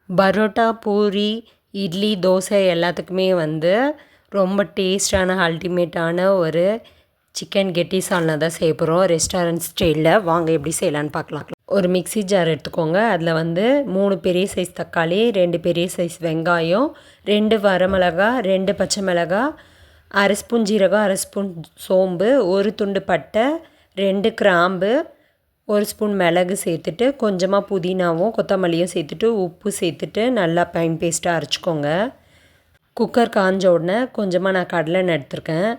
பரோட்டா, பூரி, இட்லி, தோசை எல்லாத்துக்குமே வந்து ரொம்ப டேஸ்டான அல்டிமேட்டான ஒரு சிக்கன் கெட்டி சால்னா தான் செய்ய போகிறோம் ரெஸ்டாரண்ட் ஸ்டைலில். வாங்க எப்படி செய்யலான்னு பார்க்கலாம். ஒரு மிக்ஸி ஜார் எடுத்துக்கோங்க. அதில் வந்து 3 பெரிய சைஸ் தக்காளி, 2 பெரிய சைஸ் வெங்காயம், 2 வரமிளகா, 2 பச்சை மிளகாய், 1/2 ஸ்பூன் ஜீரகம், 1/2 ஸ்பூன் சோம்பு, 1 துண்டு பட்டை, 2 கிராம்பு, 1 ஸ்பூன் மிளகு சேர்த்துட்டு, கொஞ்சமாக புதினாவும் கொத்தமல்லியும் சேர்த்துட்டு, உப்பு சேர்த்துட்டு நல்லா ஃபைன் பேஸ்ட்டாக அரைச்சிக்கோங்க. குக்கர் காஞ்ச உடனே கொஞ்சமாக நான் கடலெண்ணெய் எடுத்திருக்கேன்.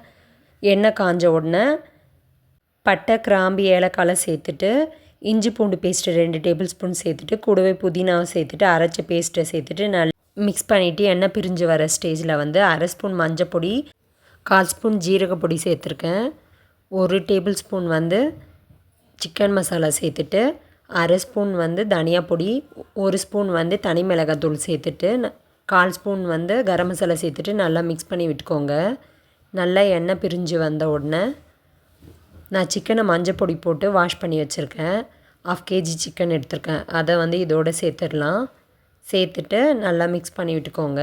எண்ணெய் காஞ்ச உடனே பட்டை, கிராம்பு, ஏலக்காய் சேர்த்துட்டு, இஞ்சி பூண்டு பேஸ்ட்டு 2 டேபிள் ஸ்பூன் சேர்த்துட்டு, கூடவே புதினாவை சேர்த்துட்டு, அரைச்ச பேஸ்ட்டை சேர்த்துட்டு நல்லா மிக்ஸ் பண்ணிவிட்டு, எண்ணெய் பிரிஞ்சு வர ஸ்டேஜில் வந்து 1/2 ஸ்பூன் மஞ்சள் பொடி, 1/4 ஸ்பூன் ஜீரக பொடி சேர்த்துருக்கேன். 1 டேபிள் ஸ்பூன் வந்து சிக்கன் மசாலா சேர்த்துட்டு, 1/2 ஸ்பூன் வந்து தனியா பொடி, 1 ஸ்பூன் வந்து தனி மிளகாத்தூள் சேர்த்துட்டு, 1/4 ஸ்பூன் வந்து கரம் மசாலா சேர்த்துட்டு நல்லா மிக்ஸ் பண்ணி விட்டுக்கோங்க. நல்லா எண்ணெய் பிரிஞ்சு வந்த உடனே நான் சிக்கனை மஞ்சள் பொடி போட்டு வாஷ் பண்ணி வச்சுருக்கேன். 1/2 kg சிக்கன் எடுத்திருக்கேன். அதை வந்து இதோடு சேர்த்துடலாம். சேர்த்துட்டு நல்லா மிக்ஸ் பண்ணி விட்டுக்கோங்க.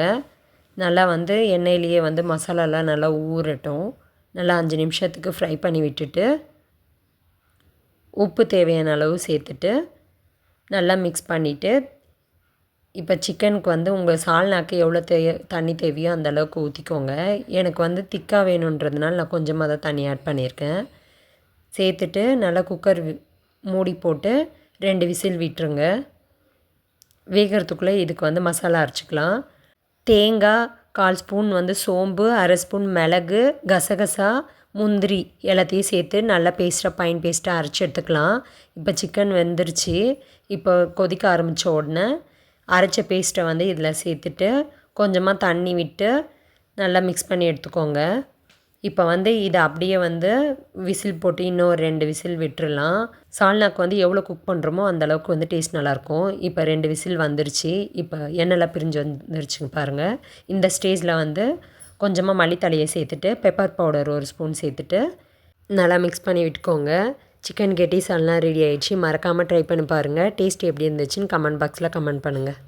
நல்லா வந்து எண்ணெயிலேயே வந்து மசாலாலாம் நல்லா ஊறட்டும். நல்லா 5 நிமிஷத்துக்கு ஃப்ரை பண்ணி விட்டுட்டு, உப்பு தேவையான அளவு சேர்த்துட்டு நல்லா மிக்ஸ் பண்ணிவிட்டு, இப்போ சிக்கனுக்கு வந்து உங்கள் சால்னாக்கு எவ்வளோ தண்ணி தேவையோ அந்த அளவுக்கு ஊற்றிக்கோங்க. எனக்கு வந்து திக்காக வேணுன்றதுனால நான் கொஞ்சமாக தான் தண்ணி ஆட் பண்ணியிருக்கேன். சேர்த்துட்டு நல்லா குக்கர் மூடி போட்டு 2 விசில் விட்டுருங்க. வேகிறதுக்குள்ளே இதுக்கு வந்து மசாலா அரைச்சிக்கலாம். தேங்காய் 1/4 ஸ்பூன் வந்து சோம்பு, 1/2 ஸ்பூன் மிளகு, கசகசா, முந்திரி எல்லாத்தையும் சேர்த்து நல்லா ஃபைன் பேஸ்ட்டாக அரைச்சி எடுத்துக்கலாம். இப்போ சிக்கன் வெந்துருச்சு. இப்போ கொதிக்க ஆரம்பித்த உடனே அரைச்ச பேஸ்ட்டை வந்து இதில் சேர்த்துட்டு கொஞ்சமாக தண்ணி விட்டு நல்லா மிக்ஸ் பண்ணி எடுத்துக்கோங்க. இப்போ வந்து இதை அப்படியே வந்து விசில் போட்டு இன்னும் ஒரு 2 விசில் விட்டுறலாம். சால்னாக்கு வந்து எவ்வளோ குக் பண்ணுறோமோ அந்தளவுக்கு வந்து டேஸ்ட் நல்லாயிருக்கும். இப்போ 2 விசில் வந்துருச்சு. இப்போ எண்ணெய்லாம் பிரிஞ்சு வந்துருச்சுங்க பாருங்கள். இந்த ஸ்டேஜில் வந்து கொஞ்சமாக மல்லித்தழையை சேர்த்துட்டு, பெப்பர் பவுடர் 1 ஸ்பூன் சேர்த்துட்டு நல்லா மிக்ஸ் பண்ணி விட்டுக்கோங்க. சிக்கன் கெட்டி சால்னா ரெடி ஆகிடுச்சு. மறக்காமல் ட்ரை பண்ணி பாருங்கள். டேஸ்ட் எப்படி இருந்துச்சுன்னு கமெண்ட் பாக்ஸில் கமெண்ட் பண்ணுங்கள்.